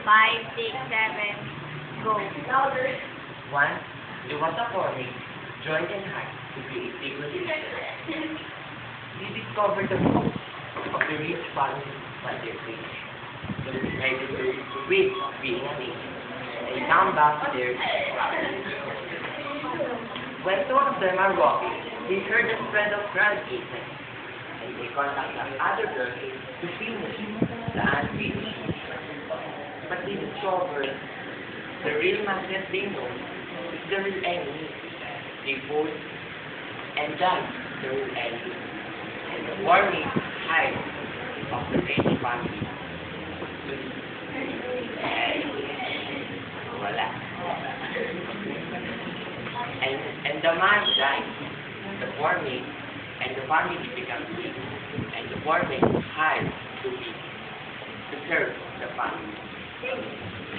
5, 6, 7, go. One, there was a family joined in heart to create civilization. They discovered the most of the rich family by their age. They decided to quit being a nation and come back to their family. When two of them are walking, they heard the spread of grand cases, and they contact the other girl to finish the unfinished. But they discover the real magnet they know is the real enemy. They both and die the real enemy. And the warning hides of the rich family. Wala. And the man dies. The warning and the family becomes weak. And the warning hides to be to serve the family.